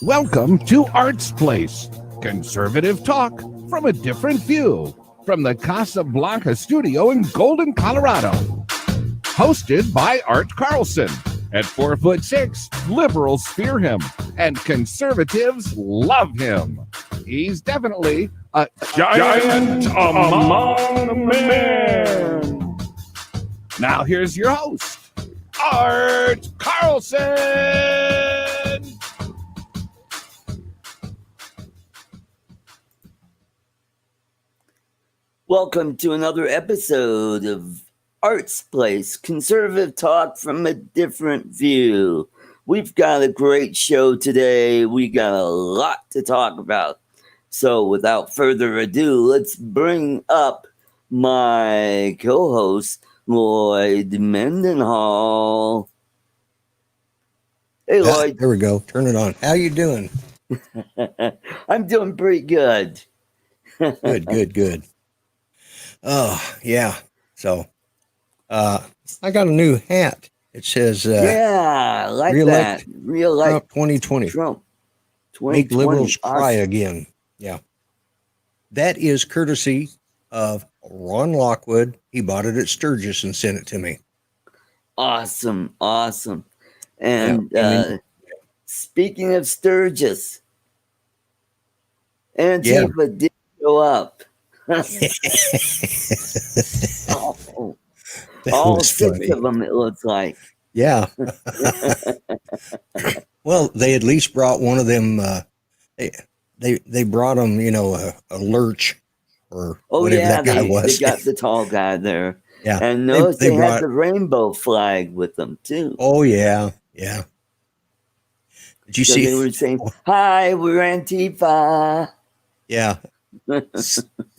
Welcome to Art's Place, conservative talk from a different view, from the Casablanca studio in Golden, Colorado. Hosted by Art Carlson. At 4'6", liberals fear him, and conservatives love him. He's definitely a giant among men. Now here's your host, Art Carlson. Welcome to another episode of Art's Place, conservative talk from a different view. We've got a great show today. We got a lot to talk about. So without further ado, let's bring up my co-host, Lloyd Mendenhall. Hey, Lloyd. There we go. Turn it on. How you doing? I'm doing pretty good. Good. Oh, yeah. So, I got a new hat. It says, yeah, I like re-elect that. Re-elect Trump 2020. Trump 2020. Make liberals cry Awesome. again. Yeah. That is courtesy of Ron Lockwood. He bought it at Sturgis and sent it to me. Awesome. And speaking of Sturgis, Antifa did show up. All six of them, it looks like. Yeah. Well, they at least brought one of them. They brought them, a lurch or whatever that guy was. They got the tall guy there. Yeah. And notice they had the rainbow flag with them too. Oh yeah. Did you see? They were saying, "Hi, we're Antifa." Yeah.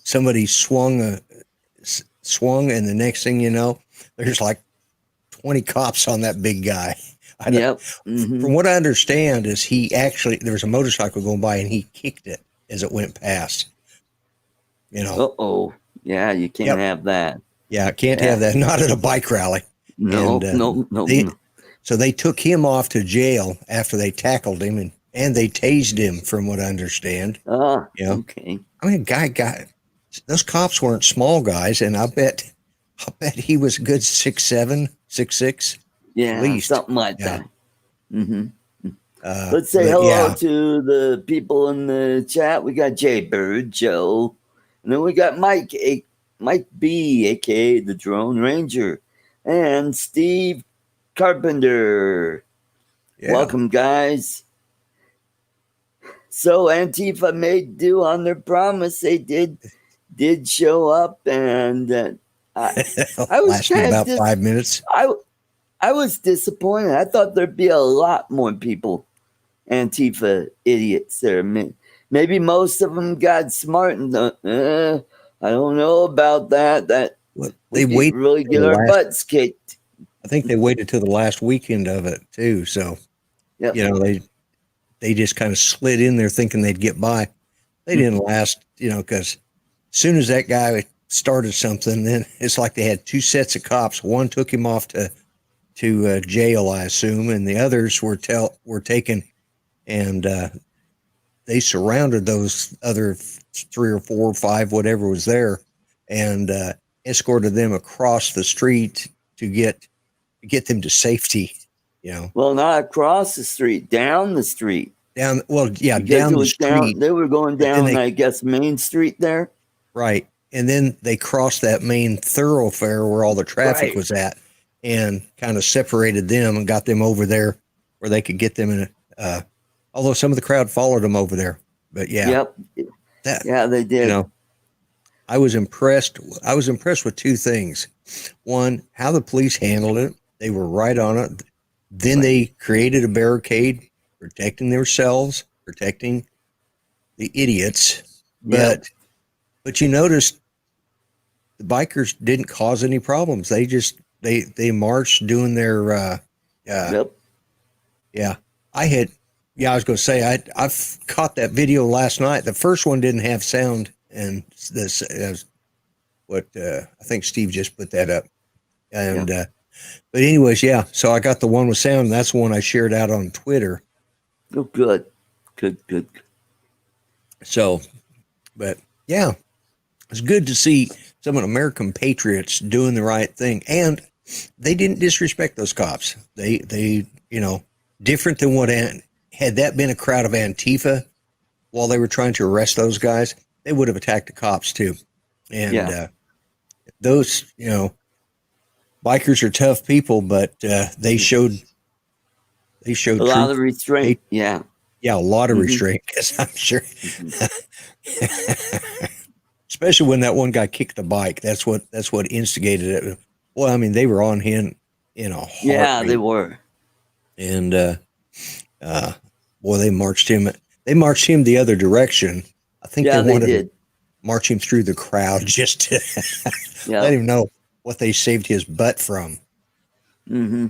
Somebody swung, and the next thing you know, there's like 20 cops on that big guy. Yep. Mm-hmm. From what I understand, is there was a motorcycle going by and he kicked it as it went past. Uh-oh. Yeah, you can't have that. Yeah, can't have that. Not at a bike rally. No. So they took him off to jail after they tackled him and they tased him, from what I understand. Okay. I mean, those cops weren't small guys, and I bet he was a good 6'7", 6'6". Yeah, at least. something like that. Mm-hmm. Let's say hello to the people in the chat. We got Jay Bird, Joe, and then we got Mike B, aka the Drone Ranger, and Steve Carpenter. Yeah. Welcome, guys. So Antifa made do on their promise. They did show up, and I was lasted about 5 minutes. I was disappointed. I thought there'd be a lot more people, Antifa idiots there. Maybe most of them got smart and I don't know about that. They waited really get our butts kicked. I think they waited till the last weekend of it too. So, they just kind of slid in there thinking they'd get by. They didn't last, because as soon as that guy started something, then it's like they had two sets of cops. One took him off to jail, I assume, and the others were taken, and they surrounded those other 3 or 4 or 5, whatever was there, and escorted them across the street to get them to safety. Well, not across the street, down the street. Down the street. They were going down, I guess, Main Street there. Right. and then they crossed that main thoroughfare where all the traffic Right. was at, and kind of separated them and got them over there where they could get them in. Although some of the crowd followed them over there, but yeah, Yep. that Yeah, they did. I was impressed. I was impressed with two things. One, how the police handled it. They were right on it. Then they created a barricade, protecting themselves, protecting the idiots. But you noticed the bikers didn't cause any problems. They just they marched doing their Yep. yeah. I was going to say I've caught that video last night. The first one didn't have sound, and this what I think Steve just put that up. And but anyways, yeah. So I got the one with sound. And that's the one I shared out on Twitter. Oh, good. So, but yeah, it's good to see some American patriots doing the right thing, and they didn't disrespect those cops. They different than what had that been a crowd of Antifa while they were trying to arrest those guys, they would have attacked the cops too. And those bikers are tough people, but they showed a lot of restraint. Yeah, a lot of restraint, because I'm sure. Especially when that one guy kicked the bike. That's what instigated it. Well, I mean, they were on him in a heartbeat. Yeah, they were. And boy, they marched him the other direction. I think they wanted to march him through the crowd just to let him know what they saved his butt from. Mm-hmm.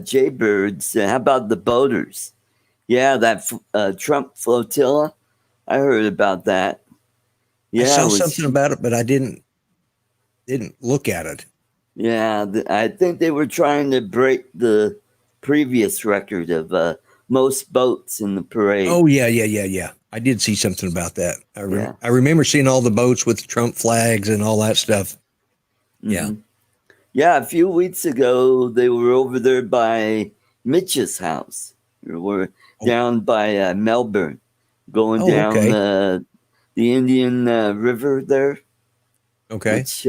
Jaybirds, how about the boaters? Yeah, that Trump flotilla. I heard about that. Yeah, I saw something about it, but I didn't look at it. Yeah, I think they were trying to break the previous record of most boats in the parade. Oh, yeah. I did see something about that. I remember seeing all the boats with Trump flags and all that stuff. Mm-hmm. Yeah. Yeah, a few weeks ago, they were over there by Mitch's house. They were down by Melbourne, going down the Indian River there. Okay. Which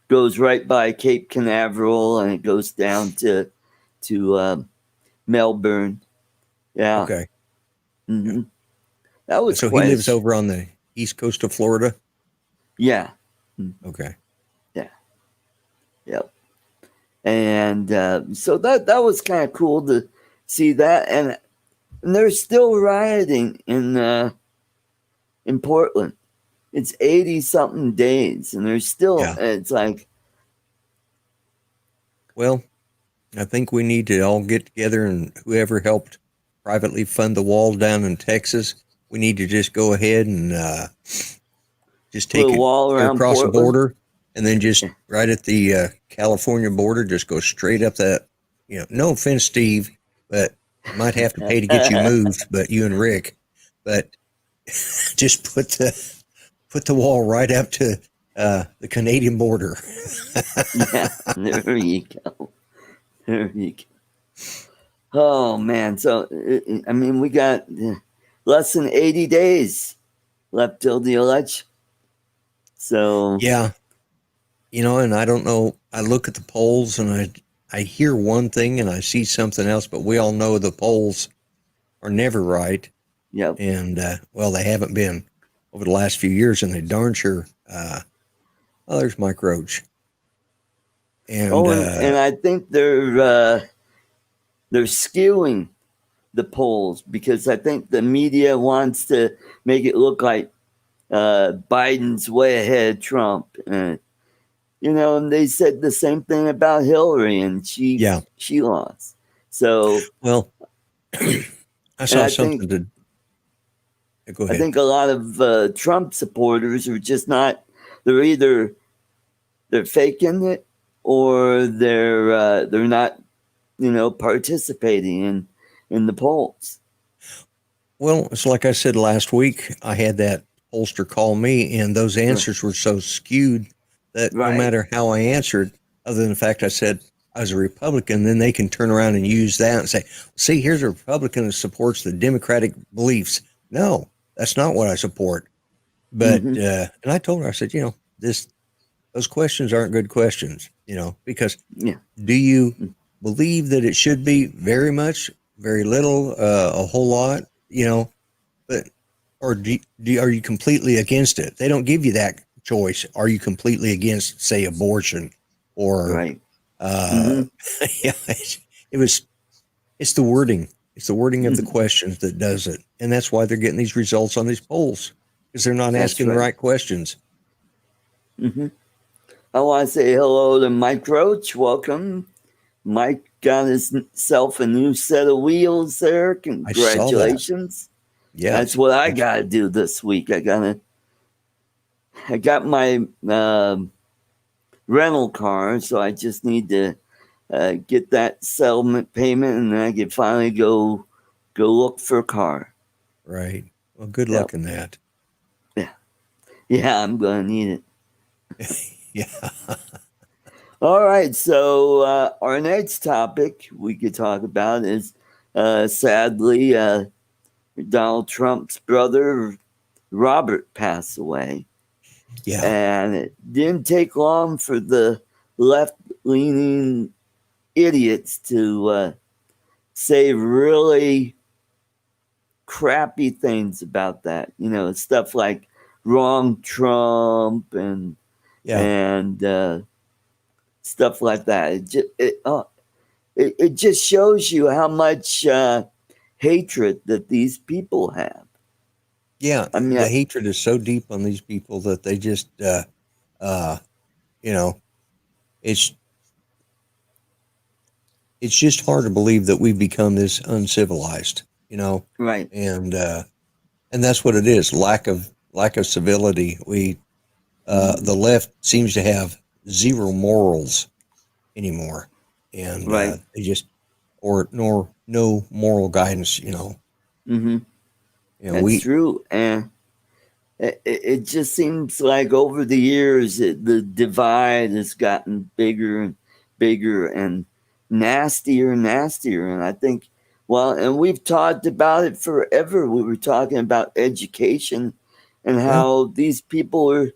goes right by Cape Canaveral, and it goes down to Melbourne. Yeah. Okay. Mm-hmm. That was so. He lives over on the east coast of Florida. Yeah. Okay. Yeah. Yep. And so that was kind of cool to see that, and they're still rioting in Portland. It's 80-something days, and they're still. It's like, well, I think we need to all get together, and whoever helped privately fund the wall down in Texas, we need to just go ahead and just take it across the border, and then just right at the California border, just go straight up that. No offense, Steve, but I might have to pay to get you moved. But you and Rick, but just put the wall right up to the Canadian border. Yeah, there you go. Oh, man. So, I mean, we got less than 80 days left till the election. So, yeah. And I don't know. I look at the polls and I hear one thing and I see something else, but we all know the polls are never right. Yep. And, they haven't been over the last few years, and they darn sure. There's Mike Roach. And, and I think they're skewing the polls, because I think the media wants to make it look like Biden's way ahead of Trump. And they said the same thing about Hillary, and she lost. So, well, I saw something to. Go ahead. I think a lot of Trump supporters are just not. They're faking it, or they're not, participating in the polls. Well, it's like I said last week. I had that pollster call me, and those answers were so skewed that no matter how I answered, other than the fact I said I was a Republican, then they can turn around and use that and say, "See, here's a Republican that supports the Democratic beliefs." No, that's not what I support. But and I told her, I said, those questions aren't good questions, because Yeah. do you believe that it should be very much, very little, a whole lot, but or are you completely against it? They don't give you that choice. Are you completely against, say, abortion or Right. yeah, it's the wording. It's the wording of the questions that does it. And that's why they're getting these results on these polls, because they're not That's asking the right. right questions. I want to say hello to Mike Roach. Welcome. Mike got himself a new set of wheels there. I saw that. Congratulations. Yes. That's what I got to do this week. I got my rental car, so I just need to get that settlement payment, and then I can finally go look for a car. Right. Well, good luck in that. Yeah, I'm going to need it. Yeah. All right, so our next topic we could talk about is sadly Donald Trump's brother Robert passed away. Yeah. And it didn't take long for the left-leaning idiots to say really crappy things about that. Stuff like wrong Trump and stuff like that. It just shows you how much hatred that these people have. Yeah. I mean, the hatred is so deep on these people that they just, it's just hard to believe that we've become this uncivilized, Right. And that's what it is. Lack of civility. The left seems to have zero morals anymore, and Right. they just nor no moral guidance. That's true, and it just seems like over the years the divide has gotten bigger and bigger and nastier and nastier. And I think, and we've talked about it forever. We were talking about education and how these people are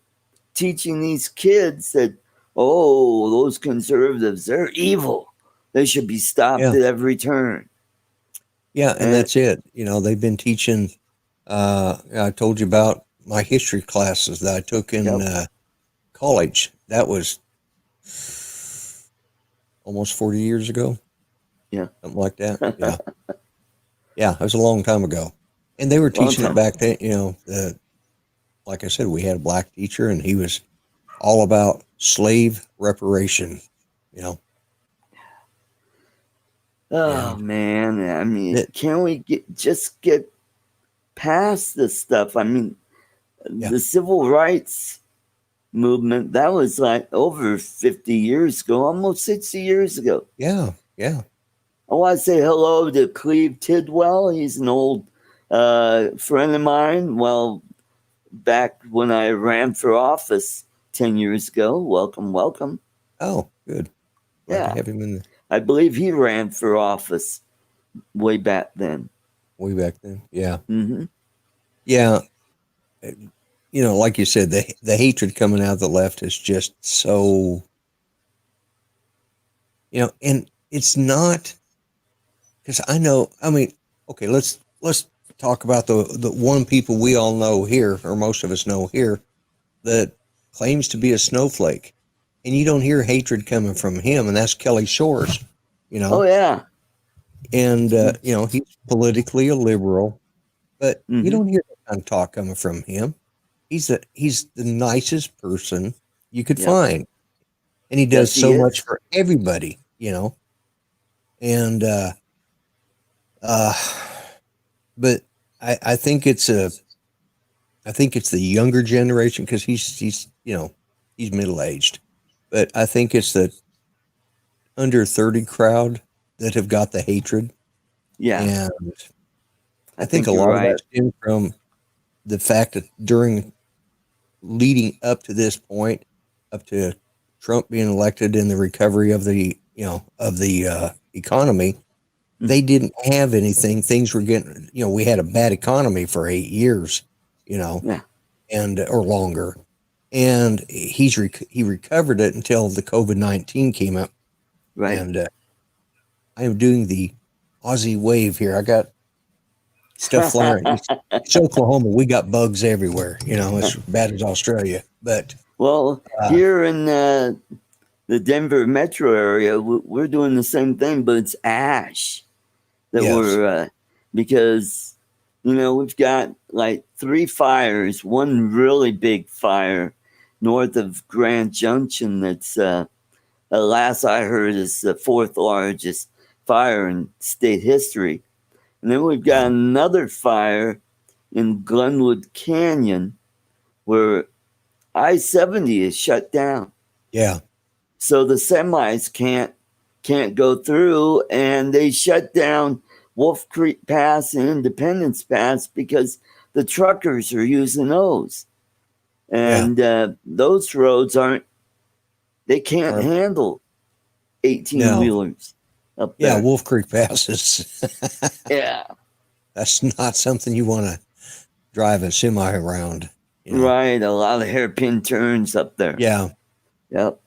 teaching these kids that, those conservatives, they're evil. They should be stopped at every turn. Yeah, and that's it. They've been teaching. I told you about my history classes that I took in college. That was almost 40 years ago. Yeah. Something like that. Yeah. Yeah, it was a long time ago. And they were teaching it back then, like I said, we had a black teacher and he was all about slave reparation, Oh, man. I mean, can we get past this stuff? I mean, the civil rights movement, that was like over 50 years ago, almost 60 years ago. Yeah, yeah. I want to say hello to Cleve Tidwell. He's an old friend of mine. Well, back when I ran for office 10 years ago. Welcome. Oh, good. Glad to have him in I believe he ran for office way back then. Yeah. Mm-hmm. Yeah. Like you said, the hatred coming out of the left is just so, and it's not, because okay, let's talk about the one people we all know here, or most of us know here, that claims to be a snowflake. And you don't hear hatred coming from him, and that's Kelly Shores, Oh, yeah. And, he's politically a liberal, but you don't hear that kind of talk coming from him. He's the nicest person you could find. And he does so much for everybody, And, but I think it's the younger generation, because he's middle-aged. But I think it's the under 30 crowd that have got the hatred. Yeah. And I think a lot of that stems from the fact that leading up to this point, up to Trump being elected and the recovery of the economy, they didn't have anything. Things were getting, we had a bad economy for 8 years, Yeah. and or longer. And he recovered it until the COVID-19 came up. Right. And I am doing the Aussie wave here. I got stuff flying. It's Oklahoma. We got bugs everywhere. As bad as Australia. But Well, here in the Denver metro area, we're doing the same thing, but it's ash that Yes. we're because we've got like 3 fires. One really big fire north of Grand Junction. That's last I heard is the 4th largest fire in state history. And then we've got another fire in Glenwood Canyon where I-70 is shut down. yeah, So the semis can't go through, and they shut down Wolf Creek Pass and Independence Pass because the truckers are using those. And those roads they can't handle 18-wheelers up there. yeah, Wolf Creek passes. Yeah. That's not something you want to drive a semi around. Right. A lot of hairpin turns up there. Yeah. Yep.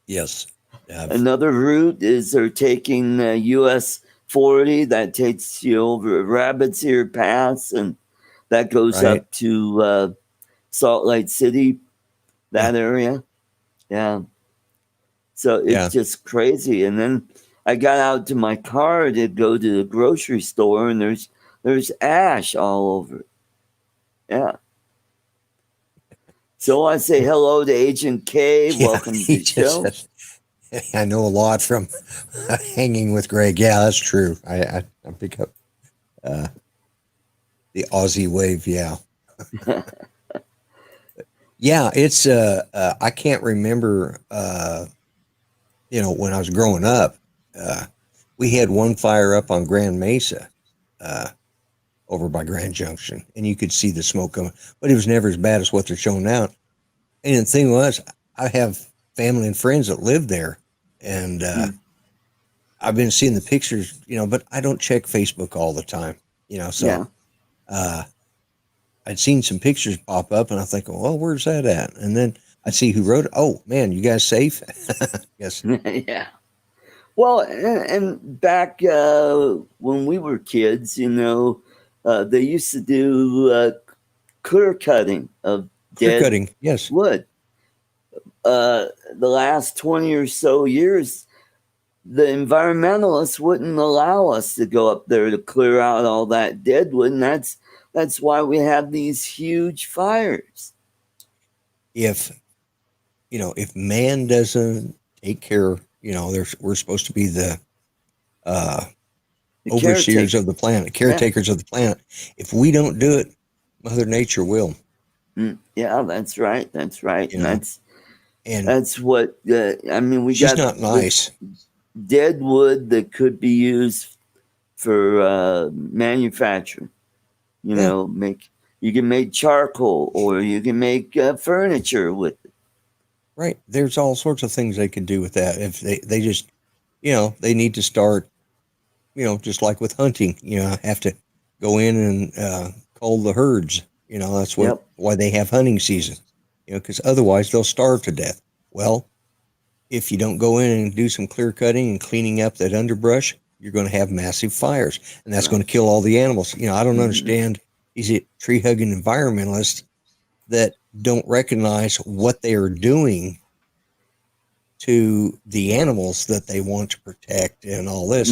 Yes. Another route is they're taking US 40 that takes you over Rabbit's Ear Pass, and that goes up to Salt Lake City, that area. Yeah. So it's just crazy. And then I got out to my car to go to the grocery store, and there's ash all over. Yeah. So I say hello to Agent K. Welcome to the show. I know a lot from hanging with Greg. Yeah, that's true. I pick up the Aussie wave. Yeah. Yeah, it's I can't remember when I was growing up, we had one fire up on Grand Mesa over by Grand Junction, and you could see the smoke coming, but it was never as bad as what they're showing out. And the thing was, I have family and friends that live there, and I've been seeing the pictures, but I don't check Facebook all the time, so I'd seen some pictures pop up, and I think, well, where's that at? And then I see who wrote it. Oh man, you guys safe? Yes. Yeah. Well, and back when we were kids, they used to do clear cutting of dead yes, wood. The last 20 or so years, the environmentalists wouldn't allow us to go up there to clear out all that dead wood, and that's why we have these huge fires. If man doesn't take care, we're supposed to be the overseers of the planet, caretakers of the planet. If we don't do it, Mother Nature will. Yeah, that's right. That's right. And that's what we she's got. Not nice. Dead wood that could be used for manufacturing. You can make charcoal, or you can make furniture with it. Right. There's all sorts of things they could do with that if they just, they need to start, just like with hunting, have to go in and cull the herds. That's why they have hunting season, because otherwise they'll starve to death. Well, if you don't go in and do some clear cutting and cleaning up that underbrush, you're going to have massive fires, and that's going to kill all the animals. I don't understand these tree hugging environmentalists that don't recognize what they are doing to the animals that they want to protect and all this.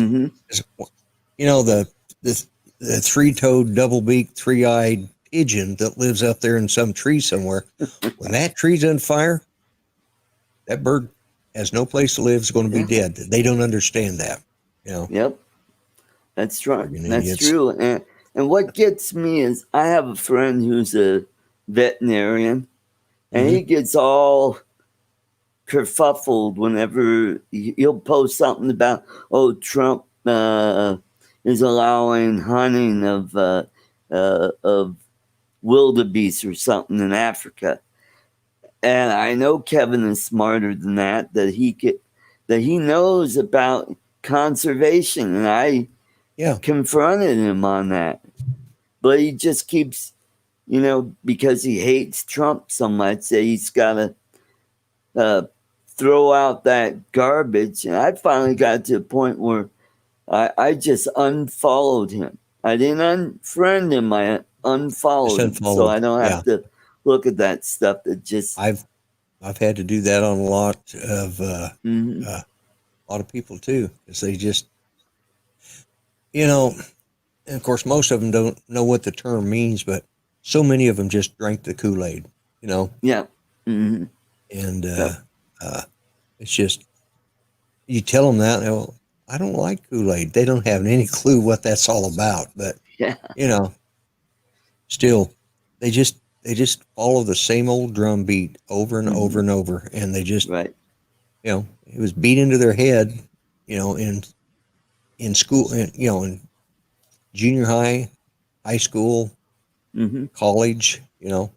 The three-toed, double-beaked, three-eyed pigeon that lives up there in some tree somewhere, when that tree's on fire, that bird has no place to live, is going to be dead. They don't understand that. Yep. That's right. That's true. And what gets me is I have a friend who's a veterinarian, and he gets all kerfuffled whenever he'll post something about, Trump is allowing hunting of wildebeest or something in Africa. And I know Kevin is smarter than that he knows about conservation, and I confronted him on that. But he just keeps because he hates Trump so much that he's got to throw out that garbage. And I finally got to a point where I just unfollowed him. I didn't unfriend him. I unfollowed him, so I don't have to look at that stuff. That just I've had to do that on a lot of people too, because they just, and of course most of them don't know what the term means, but so many of them just drank the Kool-Aid, Yeah. Mm-hmm. And it's just, you tell them that, well, I don't like Kool-Aid. They don't have any clue what that's all about, but still, they just follow the same old drum beat over and over and over, and they just, it was beat into their head, in school, in junior high, high school, college, and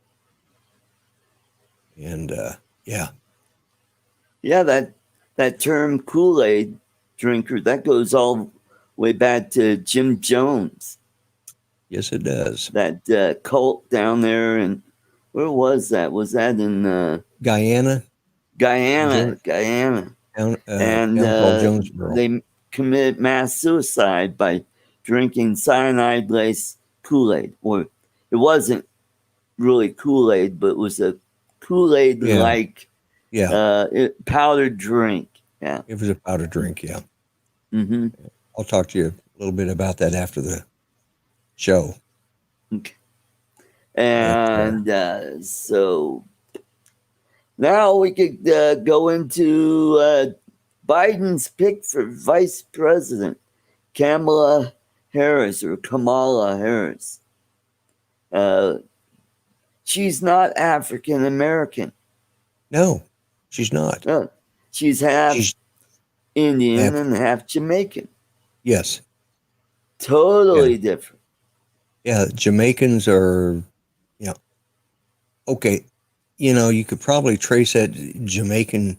that term Kool-Aid drinker, that goes all the way back to Jim Jones. Yes, it does. That cult down there, and where was that? Was that in Guyana? Guyana. And Jonesboro. They committed mass suicide by drinking cyanide-laced Kool-Aid. Or it wasn't really Kool-Aid, but it was a Kool-Aid-like powdered drink. Yeah, it was a powdered drink. Yeah. Mm-hmm. I'll talk to you a little bit about that after the show. Okay. And so now we could go into Biden's pick for vice president, Kamala Harris. She's not African American. No, she's not. No, she's half Indian and half Jamaican. Yes. Totally different. Yeah, Jamaicans are, okay. You could probably trace that Jamaican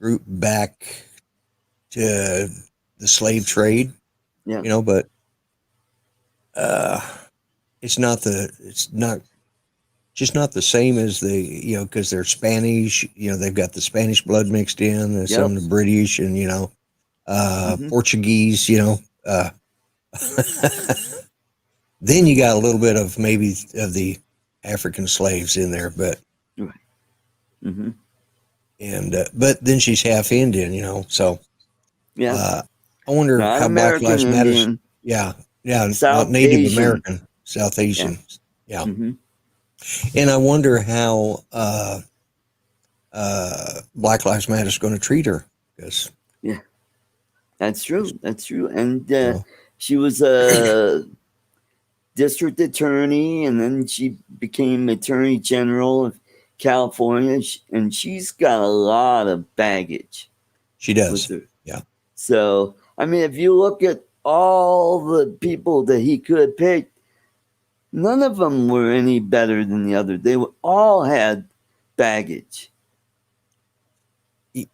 group back to the slave trade. Yeah. But it's just not the same as because they're Spanish. They've got the Spanish blood mixed in, and some of the British, and Portuguese. Then you got a little bit of maybe of the African slaves in there, but and but then she's half Indian, so I wonder not how American Black Lives Matter. Indian. Not Native Asian. American, South Asian, and I wonder how Black Lives Matter is going to treat her, because that's true, and she was a district attorney, and then she became Attorney General of California, and she's got a lot of baggage. She does. Yeah. So, I mean, if you look at all the people that he could have picked, none of them were any better than the other. They all had baggage.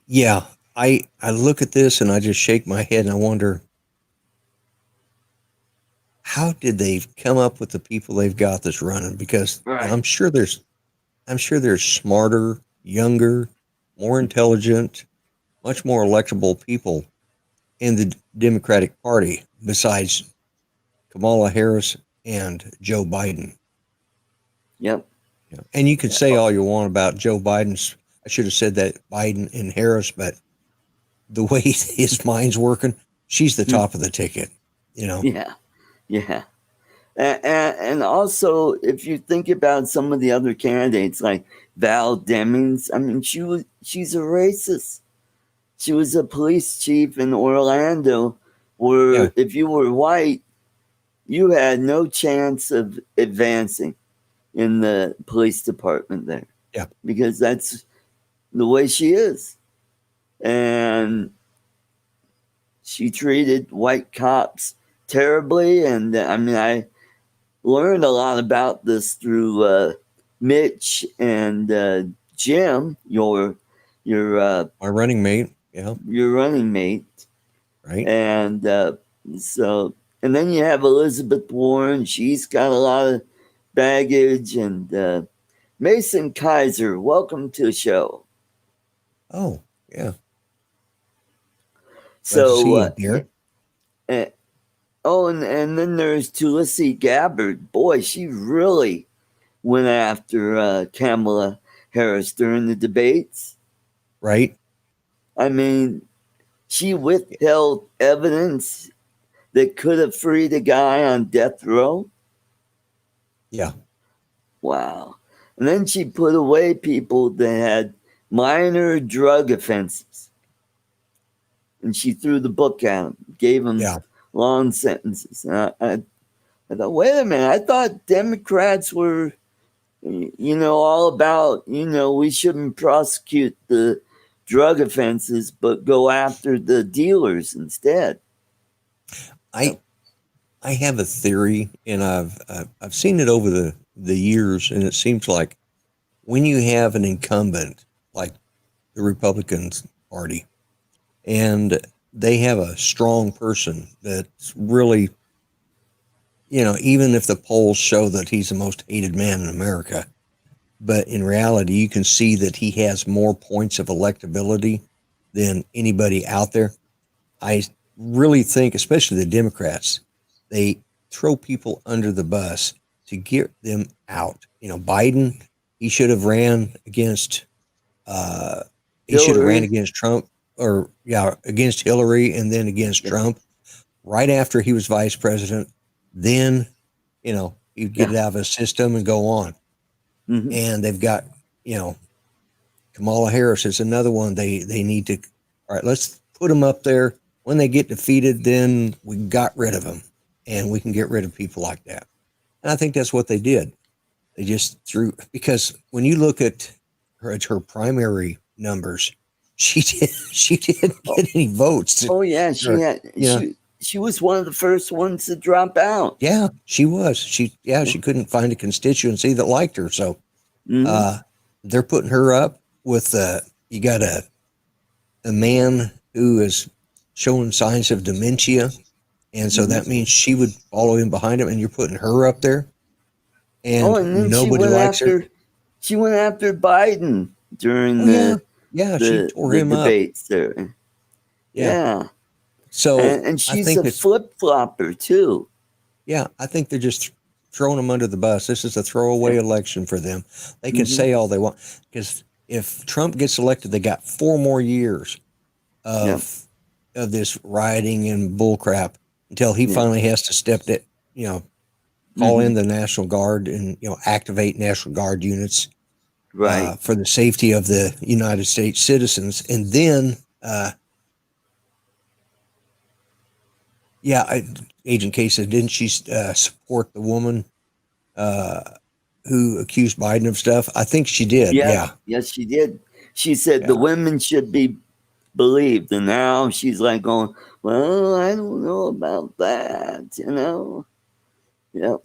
Yeah. I look at this and I just shake my head and I wonder, how did they come up with the people they've got that's running? Because I'm sure there's smarter, younger, more intelligent, much more electable people in the Democratic Party besides Kamala Harris and Joe Biden. Yep. And you can say all you want about Joe Biden's. I should have said that Biden and Harris, but the way his mind's working, she's the top of the ticket. Yeah. And also, if you think about some of the other candidates like Val Demings, I mean, she's a racist. She was a police chief in Orlando, where if you were white, you had no chance of advancing in the police department there. Yeah. Because that's the way she is. And she treated white cops terribly. And I mean, I learned a lot about this through Mitch and Jim, your my running mate. Yeah. Your running mate. Right. And and then you have Elizabeth Warren. She's got a lot of baggage. And Mason Kaiser, welcome to the show. Oh, yeah. Glad to So, see you here. and then there's Tulsi Gabbard. Boy, she really went after Kamala Harris during the debates. Right. I mean, she withheld evidence that could have freed a guy on death row. Yeah. Wow. And then she put away people that had minor drug offenses. And she threw the book at them, gave them long sentences. And I thought, wait a minute, I thought Democrats were, all about, we shouldn't prosecute the drug offenses, but go after the dealers instead. I have a theory, and I've seen it over the years, and it seems like when you have an incumbent like the Republican Party, and they have a strong person that's really, even if the polls show that he's the most hated man in America, but in reality, you can see that he has more points of electability than anybody out there. I really think, especially the Democrats, they throw people under the bus to get them out. Biden, he should have ran against Trump, against Hillary, and then against Trump right after he was vice president. Then, he'd get it out of his system and go on. Mm-hmm. And they've got, Kamala Harris is another one. They need to, all right, let's put them up there. When they get defeated, then we got rid of them, and we can get rid of people like that. And I think that's what they did. They just threw, because when you look at her primary numbers, she didn't get any votes. She was one of the first ones to drop out. Yeah, she was. She couldn't find a constituency that liked her. So they're putting her up with you got a man who is showing signs of dementia, and so that means she would follow him behind him, and you're putting her up there, and nobody likes her. She went after Biden during she tore him debates up. There. Yeah. So and she's a flip flopper too. Yeah, I think they're just throwing them under the bus. This is a throwaway election for them. They can say all they want, because if Trump gets elected, they got 4 more years of this rioting and bullcrap until he finally has to step that, call in the National Guard and activate National Guard units, for the safety of the United States citizens, and then. Agent K said, didn't she support the woman who accused Biden of stuff? I think she did. Yeah. Yes, she did. She said the women should be believed. And now she's like going, well, I don't know about that, Yeah.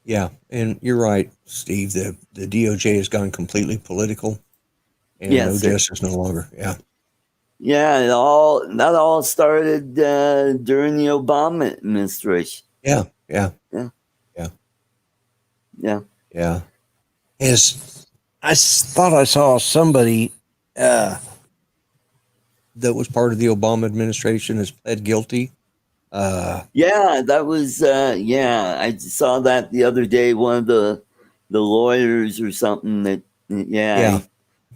Yeah. And you're right, Steve. The DOJ has gone completely political, and no justice no longer. Yeah. Yeah, that all started during the Obama administration. Yeah. I thought I saw somebody that was part of the Obama administration has pled guilty. That was I saw that the other day. One of the lawyers or something that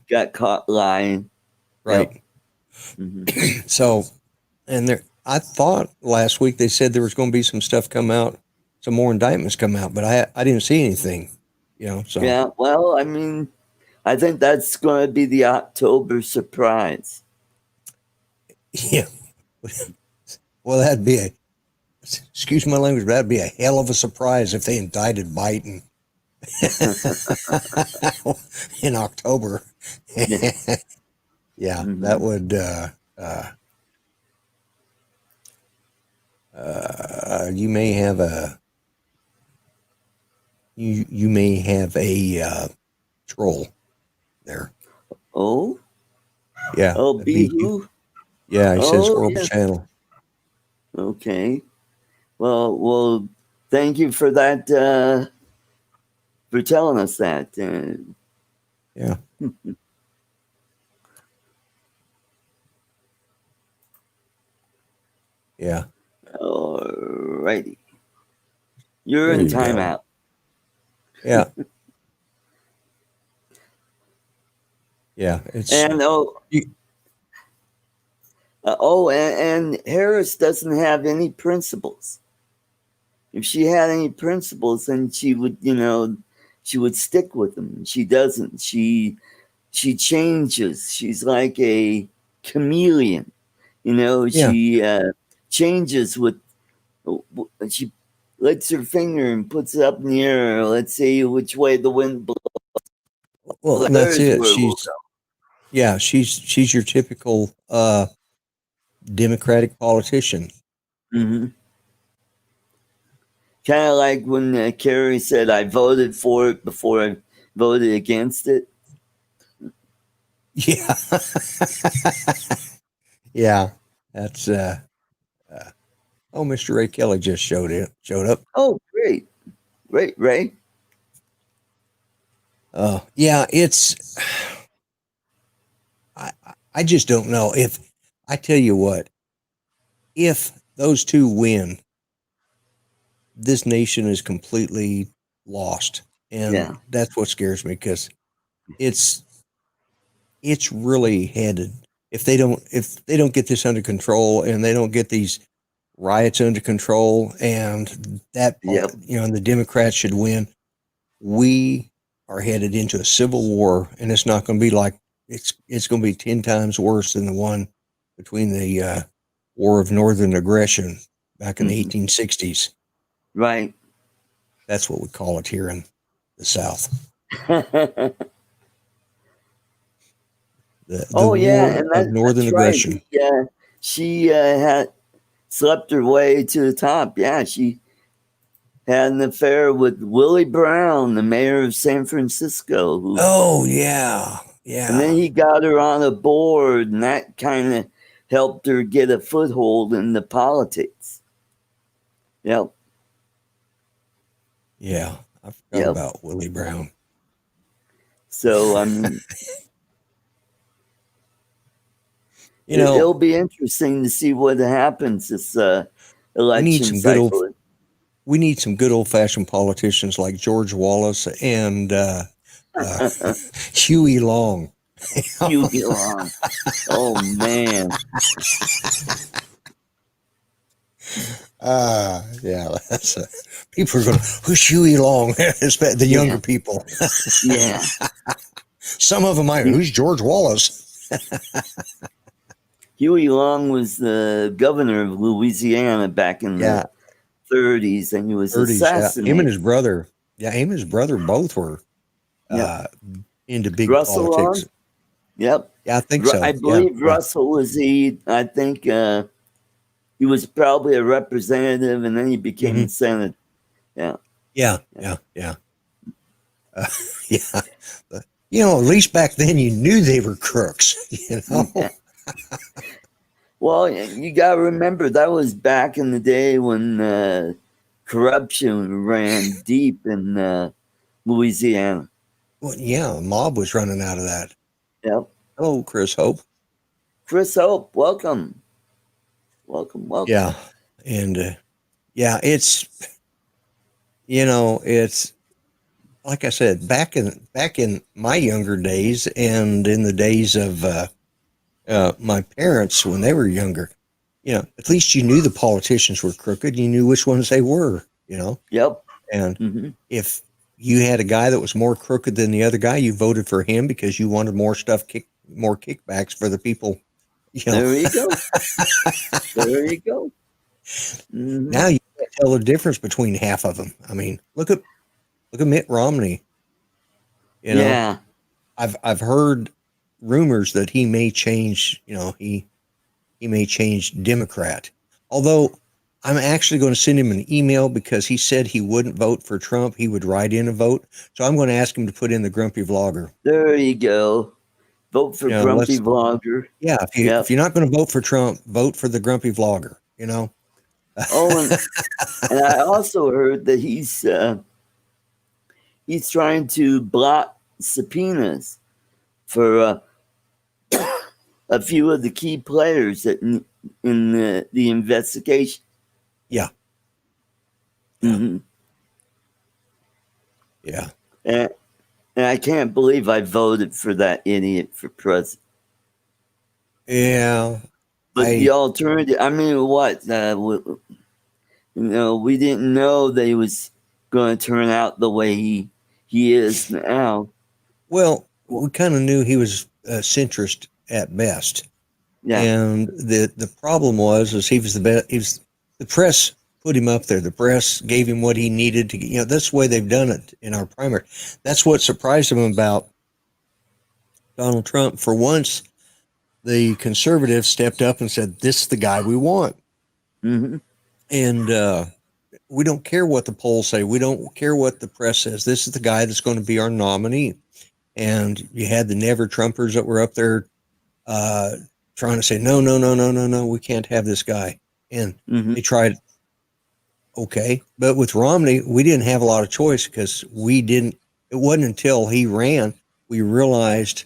got caught lying. Right. Yep. So, and I thought last week they said there was going to be some stuff come out, some more indictments come out, but I didn't see anything, So yeah, well, I mean, I think that's going to be the October surprise. Yeah. Well, excuse my language, but that'd be a hell of a surprise if they indicted Biden in October. Yeah, that would. You may have a. You may have a troll there. Oh. Yeah. Oh, who? Yeah, he says horrible channel. Okay. Well, thank you for that for telling us that. Yeah. Yeah. Alrighty. You're There in you go. timeout. Yeah. Yeah. It's And and Harris doesn't have any principles. If she had any principles, then she would, she would stick with them. She doesn't. She changes. She's like a chameleon. yeah. She changes with. She lifts her finger and puts it up in the air. Let's see which way the wind blows. Well, and that's There's it. where we'll She's your typical Democratic politician. Mm-hmm. Kind of like when Kerry said, "I voted for it before I voted against it." Yeah. Yeah. That's Mr. Ray Kelly just showed up. Oh, great. Ray. Yeah, it's I just don't know. If I tell you what, if those two win, this nation is completely lost. And that's what scares me, because it's really headed, if they don't get this under control, and they don't get these riots under control, and that part, and the Democrats should win, we are headed into a civil war, and it's not going to be like, it's going to be 10 times worse than the one between the War of Northern Aggression back in the 1860s. Right. That's what we call it here in the South. The War of Northern Aggression. Yeah, she had slept her way to the top. Yeah, she had an affair with Willie Brown, the mayor of San Francisco. Yeah. And then he got her on a board, and that kind of helped her get a foothold in the politics. Yep. Yeah, I forgot about Willie Brown. So, I mean, it'll be interesting to see what happens this election cycle. We need some good old-fashioned politicians like George Wallace and Huey Long. Huey Long. Oh, man. Yeah, that's people are going, who's Huey Long? The younger people. Yeah. Some of them might, who's George Wallace? Huey Long was the governor of Louisiana back in the 30s, and he was assassinated. Him and his brother both were into big Russell politics. Long? Yep. Yeah, I think so. I believe Russell was I think he was probably a representative, and then he became a senator. Yeah. Yeah. At least back then you knew they were crooks, Well, you got to remember, that was back in the day when corruption ran deep in Louisiana. Well, yeah, the mob was running out of that. Yep. Hello, Chris Hope. Chris Hope, welcome. Welcome. Yeah. And it's like I said, back in my younger days, and in the days of my parents when they were younger, at least you knew the politicians were crooked. You knew which ones they were, Yep. And if you had a guy that was more crooked than the other guy, you voted for him because you wanted more kickbacks for the people. There you go. There you go. Mm-hmm. Now you can't tell the difference between half of them. I mean, look at Mitt Romney. Yeah. I've heard rumors that he may change. He may change Democrat. Although I'm actually going to send him an email, because he said he wouldn't vote for Trump. He would write in a vote. So I'm going to ask him to put in the grumpy vlogger. There you go. Vote for grumpy vlogger. Yeah. If you're not going to vote for Trump, vote for the grumpy vlogger, Oh, and I also heard that he's trying to block subpoenas for a few of the key players in the investigation. Yeah. Mm-hmm. Yeah. And I can't believe I voted for that idiot for president. Yeah. But the alternative, I mean, what? We didn't know that he was going to turn out the way he is now. Well, we kind of knew he was a centrist at best. Yeah. And the problem was he was the best. The press put him up there. The press gave him what he needed to. That's the way they've done it in our primary. That's what surprised him about Donald Trump. For once, the conservatives stepped up and said, "This is the guy we want." Mm-hmm. And we don't care what the polls say. We don't care what the press says. This is the guy that's going to be our nominee. And you had the never Trumpers that were up there trying to say, no, we can't have this guy. And they tried, okay. But with Romney, we didn't have a lot of choice because it wasn't until he ran, we realized,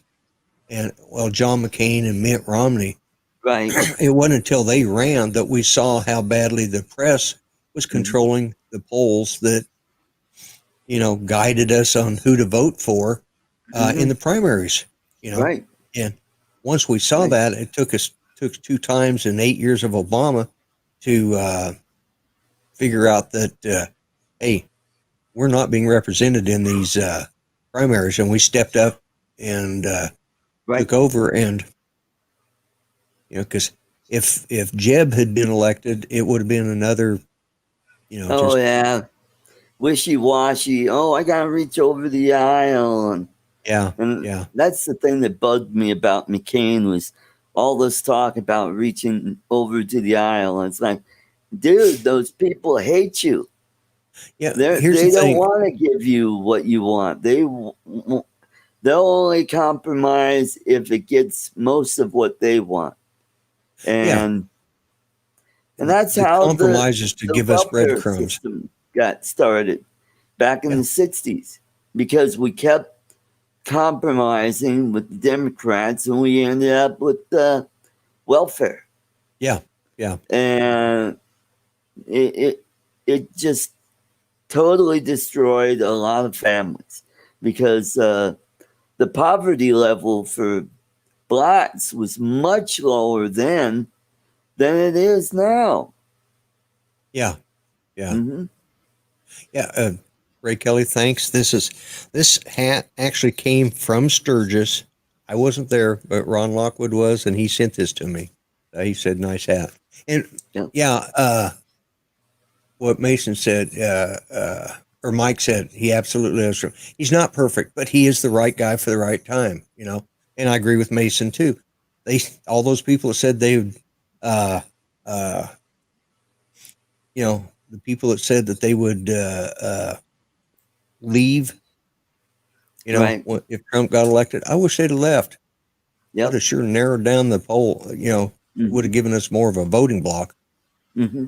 John McCain and Mitt Romney, right. It wasn't until they ran that we saw how badly the press was controlling the polls that, guided us on who to vote for in the primaries, Right. And once we saw that, it took 2 times in 8 years of Obama to figure out that, hey, we're not being represented in these primaries. And we stepped up and took over. And, because if Jeb had been elected, it would have been another, yeah. Wishy-washy. Oh, I got to reach over the aisle. And that's the thing that bugged me about McCain was all this talk about reaching over to the aisle. And it's like, dude, those people hate you. Yeah, they don't want to give you what you want. They'll only compromise if it gets most of what they want. And that's how compromises to give us breadcrumbs system got started back in the 60s, because we kept compromising with the Democrats and we ended up with welfare. Yeah. And it just totally destroyed a lot of families, because the poverty level for blacks was much lower then than it is now. Yeah. Ray Kelly, thanks. This hat actually came from Sturgis. I wasn't there, but Ron Lockwood was, and he sent this to me. He said, "Nice hat." And what Mason said, or Mike said, he absolutely is. He's not perfect, but he is the right guy for the right time. And I agree with Mason too. All those people that said they would, the people that said that they would leave, if Trump got elected, I wish they'd have left. Yep. Would have sure narrowed down the poll, would have given us more of a voting block. Mm-hmm.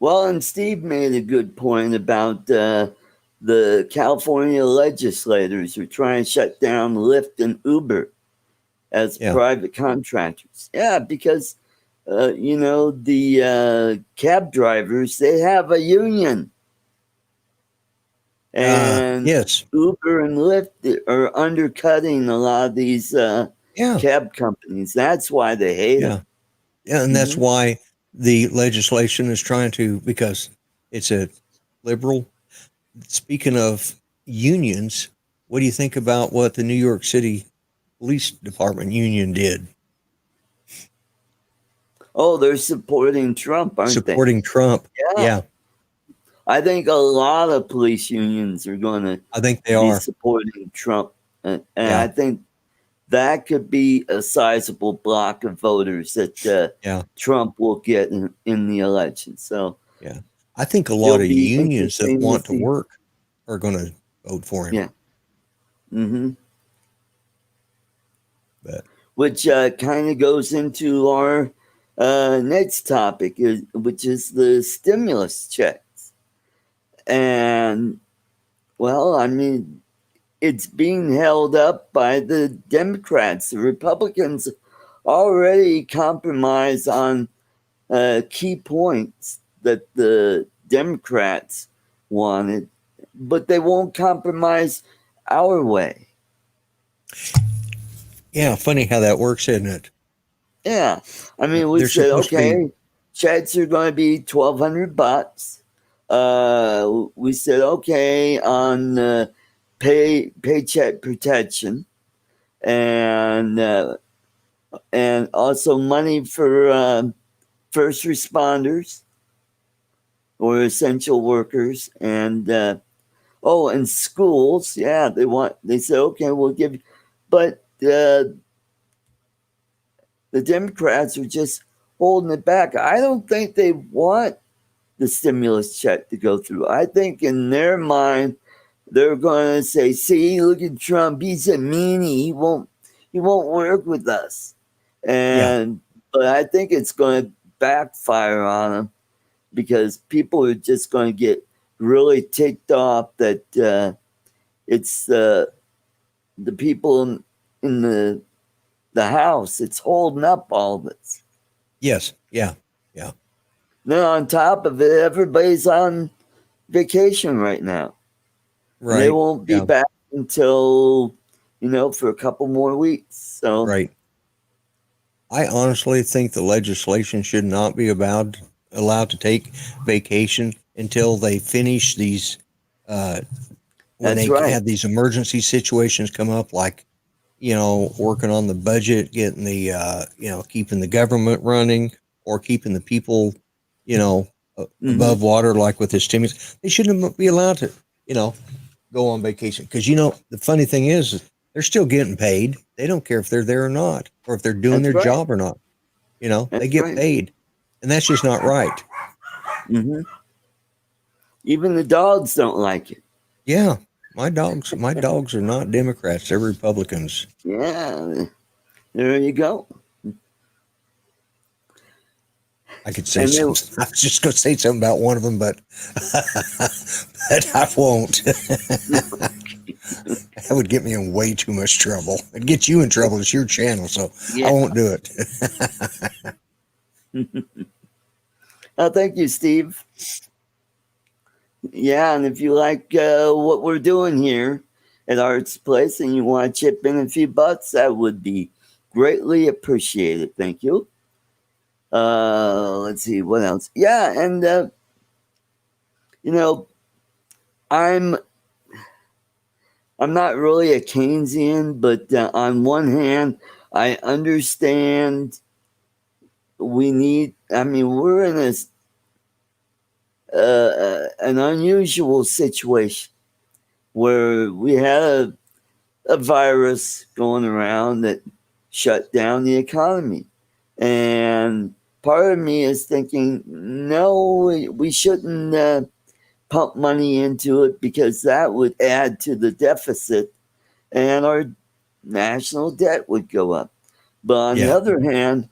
Well, and Steve made a good point about the California legislators who try and shut down Lyft and Uber as private contractors. Yeah, because, the cab drivers, they have a union. And Uber and Lyft are undercutting a lot of these cab companies. That's why they hate them. Yeah, and that's why the legislation is trying to, because it's a liberal. Speaking of unions, what do you think about what the New York City Police Department union did? Oh, they're supporting Trump, aren't they? Supporting Trump. Yeah. I think a lot of police unions are going to be supporting Trump. And I think that could be a sizable block of voters that Trump will get in the election. So I think a lot of unions that want to work are going to vote for him. Yeah. Mm-hmm. Which kind of goes into our next topic, which is the stimulus checks. And Well, I mean, it's being held up by the Democrats. The Republicans already compromise on key points that the Democrats wanted, but they won't compromise our way. Yeah, funny how that works, isn't it? Yeah, I mean, we They're said, supposed to be. okay, checks are going to be $1,200. We said, okay, on paycheck protection, and also money for first responders or essential workers, and and schools. Yeah, they said, okay, we'll give you, but the Democrats are just holding it back. I don't think they want the stimulus check to go through. I think in their mind they're going to say, "See, look at Trump. He's a meanie. He won't work with us." And but I think it's going to backfire on him because people are just going to get really ticked off that it's the people in the House. It's holding up all this. Yes. Yeah. Then on top of it, everybody's on vacation right now. Right. They won't be back until, for a couple more weeks. So Right. I honestly think the legislation should not be allowed to take vacation until they finish these when That's they right. have these emergency situations come up, like working on the budget, getting the keeping the government running, or keeping the people above water, like with the stimulus. They shouldn't be allowed to go on vacation, because the funny thing is they're still getting paid. They don't care if they're there or not, or if they're doing That's their right. job or not. They That's get right. paid, and that's just not right. Even the dogs don't like it. Yeah, my dogs are not Democrats; they're Republicans. Yeah, there you go. I could say something. I was just going to say something about one of them, but but I won't. That would get me in way too much trouble. It'd get you in trouble. It's your channel, so Yeah. I won't do it. Oh, thank you, Steve. Yeah, and if you like what we're doing here at Art's Place and you want to chip in a few bucks, that would be greatly appreciated. Thank you. Let's see what else. Yeah, and I'm not really a Keynesian, but on one hand, I understand we're in an unusual situation where we had a virus going around that shut down the economy. And part of me is thinking, no, we shouldn't pump money into it, because that would add to the deficit and our national debt would go up. But on the other hand,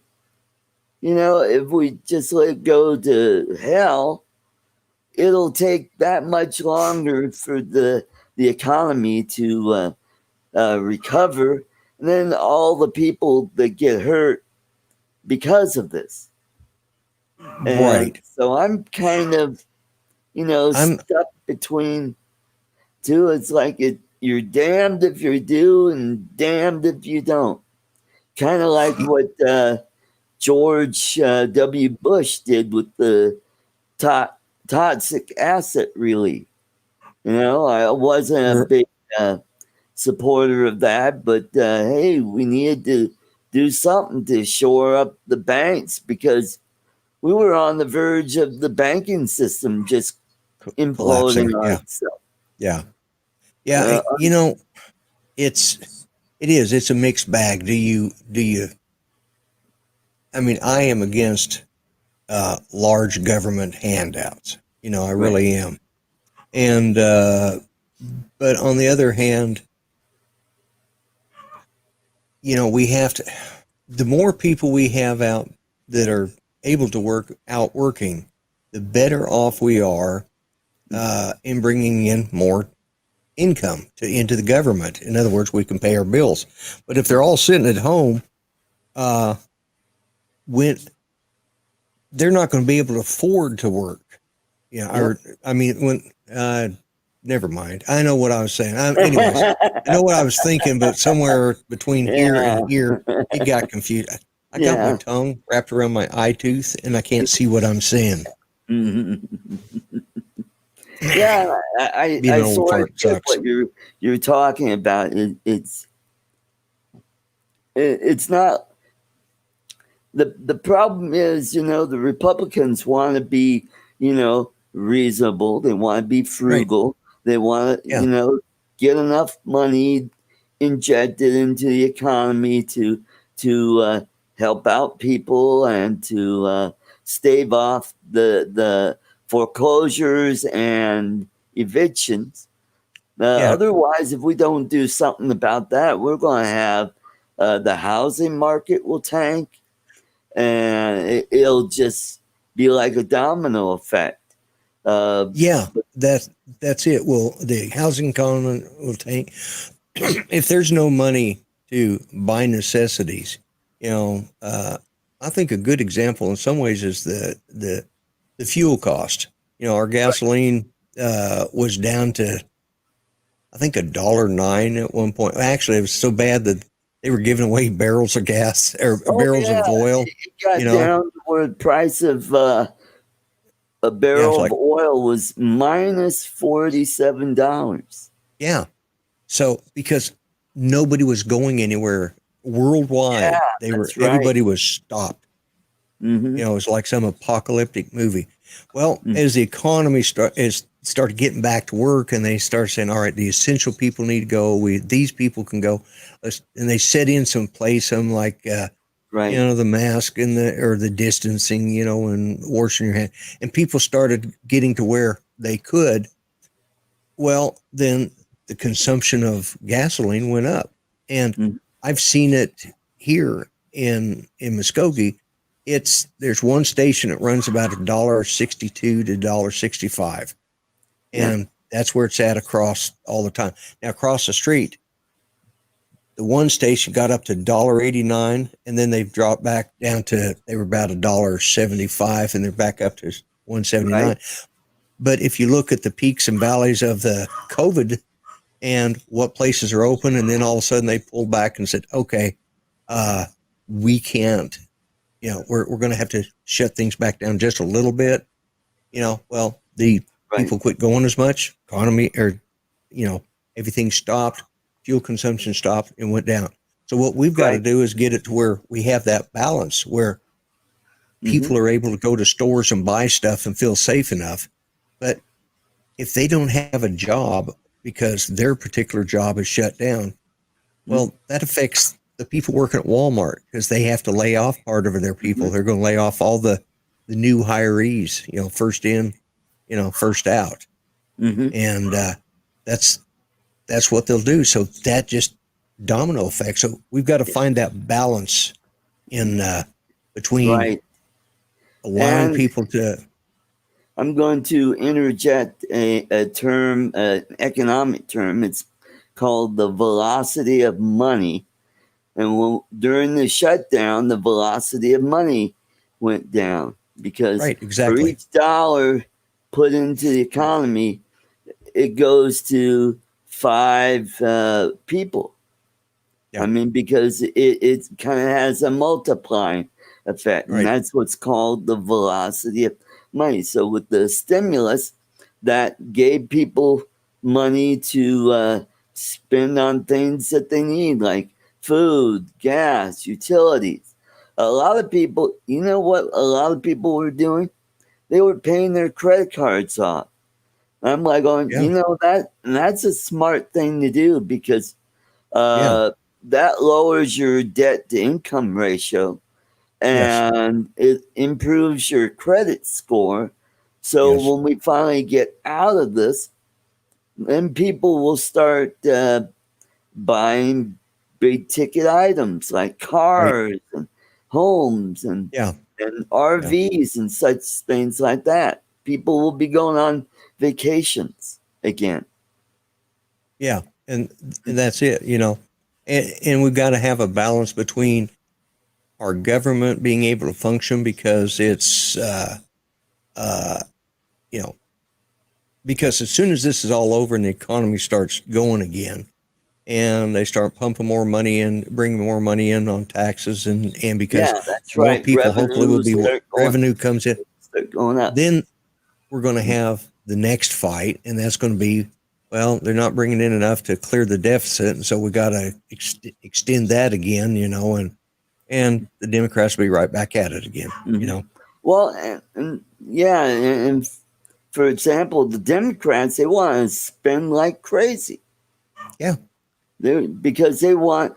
if we just let it go to hell, it'll take that much longer for the economy to recover, and then all the people that get hurt because of this. And Right. so I'm kind of, stuck between two. It's like you're damned if you do and damned if you don't. Kind of like what George W. Bush did with the toxic asset relief. I wasn't a big supporter of that, but hey, we needed to do something to shore up the banks, because we were on the verge of the banking system just imploding on itself. Yeah. It's a mixed bag. Do you I mean, I am against large government handouts. I really am. And but on the other hand, we have to, the more people we have out that are able to work out working, the better off we are in bringing in more income into the government. In other words, we can pay our bills. But if they're all sitting at home, when they're not going to be able to afford to work. Or I mean, never mind. I know what I was saying. Anyways, I know what I was thinking, but somewhere between here and here, it got confused. I got my tongue wrapped around my eye tooth, and I can't see what I'm saying. Yeah, I sort of get what you're talking about. It's not the problem is, the Republicans want to be, reasonable. They want to be frugal. Right. They want to, get enough money injected into the economy to help out people and to stave off the foreclosures and evictions. Otherwise, if we don't do something about that, we're going to have the housing market will tank, and it'll just be like a domino effect. That's it. Well, the housing economy will tank. If there's no money to buy necessities, I think a good example in some ways is the fuel cost. Our gasoline was down to, I think, $1.09 at one point. Actually, it was so bad that they were giving away barrels of gas or barrels of oil. It got down to where the price of a barrel of oil was minus $47. Yeah. So because nobody was going anywhere worldwide, everybody was stopped. Mm-hmm. It was like some apocalyptic movie. Well, as the economy started getting back to work, and they started saying, all right, the essential people need to go. These people can go. And they set in some like, the mask and the distancing, and washing your hand. And people started getting to where they could. Well, then the consumption of gasoline went up. And I've seen it here in Muskogee. There's one station that runs about $1.62 to $1.65. And that's where it's at across all the time. Now, across the street, the one station got up to $1.89, and then they've dropped back down to, they were about $1.75, and they're back up to $1.79. Right. But if you look at the peaks and valleys of the COVID and what places are open, and then all of a sudden they pulled back and said, okay, we can't, we're going to have to shut things back down just a little bit. The people quit going as much, economy, or, everything stopped, fuel consumption stopped and went down. So what we've got to do is get it to where we have that balance where people are able to go to stores and buy stuff and feel safe enough. But if they don't have a job because their particular job is shut down, well, that affects the people working at Walmart because they have to lay off part of their people. They're going to lay off all the new hirees, first in, first out. And that's what they'll do. So that just domino effect. So we've got to find that balance in between allowing people to. I'm going to interject a term, an economic term. It's called the velocity of money. And during the shutdown, the velocity of money went down because for each dollar put into the economy, it goes to 5 people. I mean, because it kind of has a multiplying effect. And that's what's called the velocity of money. So with the stimulus that gave people money to spend on things that they need, like food, gas, utilities. A lot of people, you know what a lot of people were doing? They were paying their credit cards off. I'm like going, that's a smart thing to do because that lowers your debt to income ratio and it improves your credit score. So when we finally get out of this, then people will start buying big ticket items like cars and homes and RVs and such things like that. People will be going on vacations again. Yeah, and that's it, and we've got to have a balance between our government being able to function because it's, you know, because as soon as this is all over and the economy starts going again, and they start pumping more money in, bringing more money in on taxes, and because Yeah, that's more right. people hopefully will be revenue comes in, start going up. then we're going to have the next fight, and that's going to be, well, they're not bringing in enough to clear the deficit, and so we got to extend that again, and the Democrats will be right back at it again, Well, and yeah, and for example, the Democrats, they want to spend like crazy. Yeah. Because they want,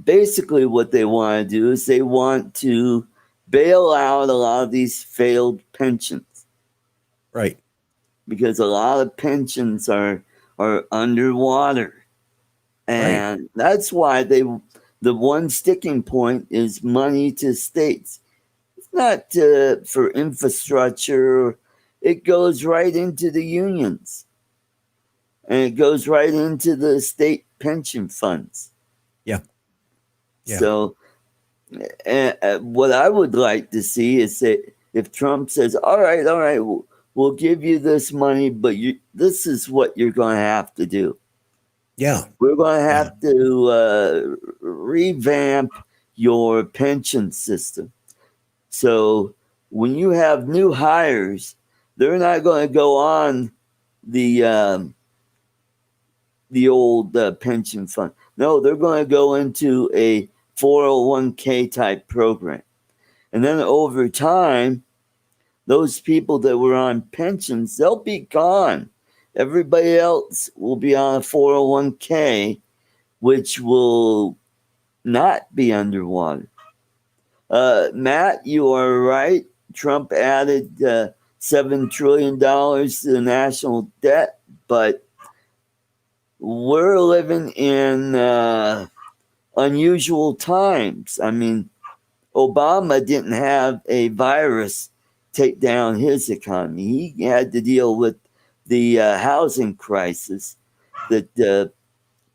basically what they want to do is they want to bail out a lot of these failed pensions. Right. Because a lot of pensions are underwater. And that's why the one sticking point is money to states. It's not for infrastructure. It goes right into the unions. And it goes right into the state pension funds. Yeah. Yeah. So what I would like to see is that if Trump says, all right, we'll give you this money, but this is what you're going to have to do. Yeah. We're going to have to revamp your pension system. So when you have new hires, they're not going to go on the old pension fund. No, they're going to go into a 401k type program. And then over time, those people that were on pensions, they'll be gone. Everybody else will be on a 401k, which will not be underwater. Matt, you are right. Trump added $7 trillion to the national debt, but we're living in unusual times. I mean, Obama didn't have a virus take down his economy. He had to deal with the housing crisis that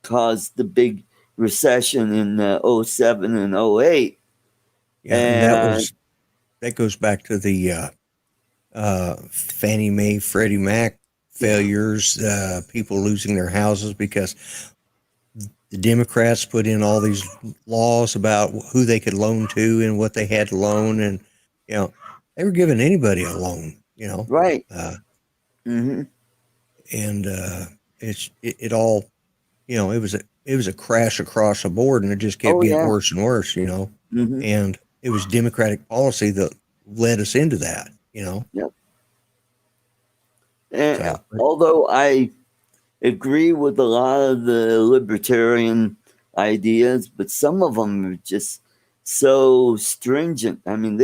caused the big recession in 07 and 08. Yeah, and that goes back to the Fannie Mae, Freddie Mac failures, people losing their houses because the Democrats put in all these laws about who they could loan to and what they had to loan, and they were giving anybody a loan, Right. And it all, it was a crash across the board, and it just kept getting worse and worse, and it was Democratic policy that led us into that, Yep. And although I agree with a lot of the libertarian ideas, but some of them are just so stringent. I mean,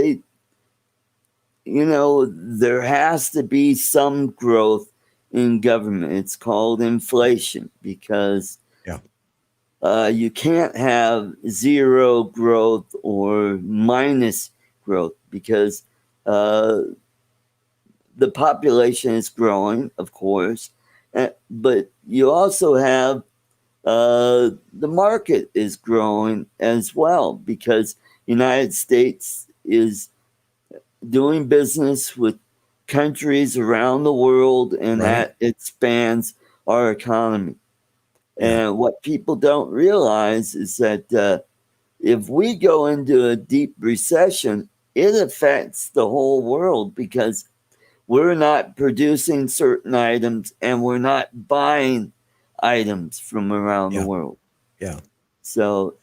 there has to be some growth in government. It's called inflation because you can't have zero growth or minus growth because the population is growing, of course, but you also have the market is growing as well because United States is doing business with countries around the world, and that expands our economy. And what people don't realize is that if we go into a deep recession, it affects the whole world because we're not producing certain items and we're not buying items from around the world. Yeah. So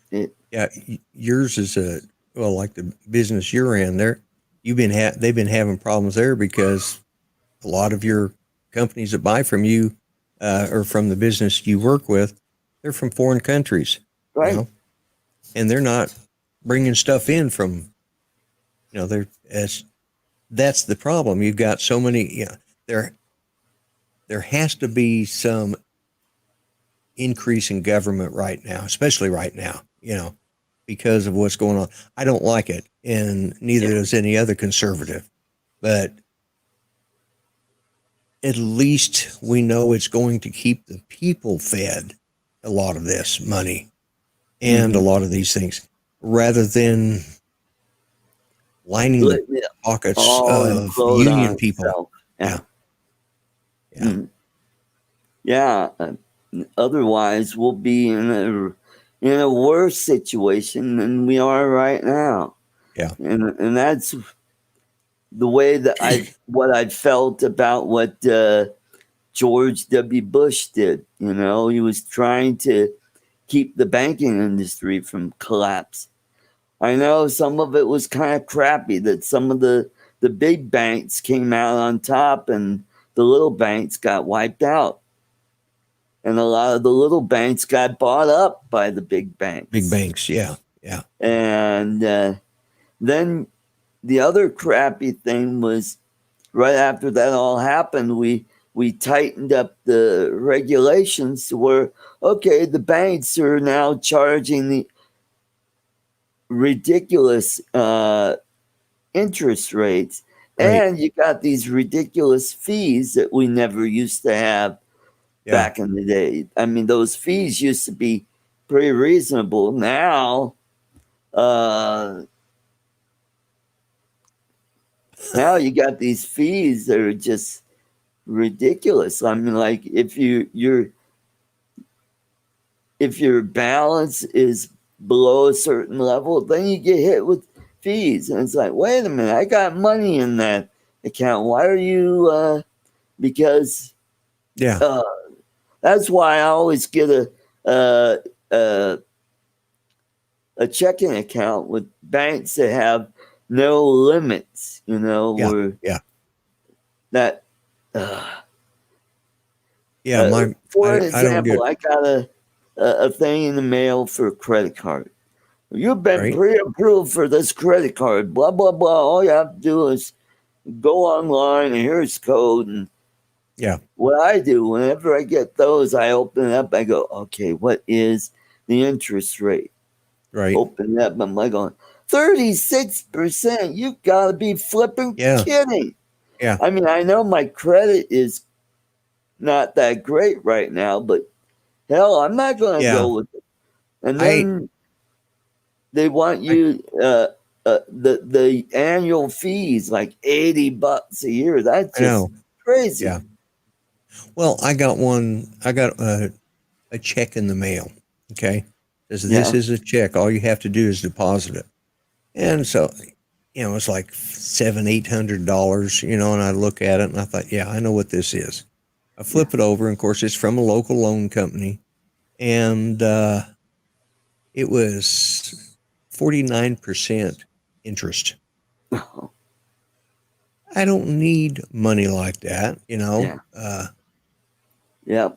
yours is like the business you're in there. They've been having problems there because a lot of your companies that buy from you or from the business you work with, they're from foreign countries, right? And they're not bringing stuff in from, that's the problem. You've got so many. There has to be some increase in government right now, especially right now, because of what's going on. I don't like it, and neither does any other conservative, but at least we know it's going to keep the people fed. a lot of this money and a lot of these things, rather than lining the Letting it pockets all of implode on union people. itself. Yeah. Yeah. Mhm. Yeah. Otherwise, we'll be in a worse situation than we are right now. Yeah. And that's the way that I felt about what George W. Bush did. You know, he was trying to keep the banking industry from collapse. I know some of it was kind of crappy that some of the big banks came out on top and the little banks got wiped out. And a lot of the little banks got bought up by the big banks. Big banks. Yeah. Yeah. And then the other crappy thing was right after that all happened, we tightened up the regulations to where, okay, the banks are now charging the ridiculous interest rates. Right. And you got these ridiculous fees that we never used to have back in the day. I mean, those fees used to be pretty reasonable. Now, now you got these fees that are just ridiculous. I mean, like if your balance is below a certain level, then you get hit with fees. And it's like, wait a minute, I got money in that account. Why are you because that's why I always get a checking account with banks that have no limits, you know, or that for an example, I got a thing in the mail for a credit card. You've been pre-approved for this credit card, blah, blah, blah. All you have to do is go online and here's code. And what I do, whenever I get those, I open it up. I go, okay, what is the interest rate? Right. Open it up. I'm like going, 36%. You've got to be flipping kidding. Yeah. I mean, I know my credit is not that great right now, but hell, I'm not going to go with it. And then they want you the annual fees like $80 a year. That's just crazy. Yeah. Well, I got a check in the mail. Okay. This is a check. All you have to do is deposit it. And so, you know, it's like $700-800, you know, and I look at it and I thought, yeah, I know what this is. I flip it over, and of course it's from a local loan company, and it was 49% interest. I don't need money like that, you know. Yeah.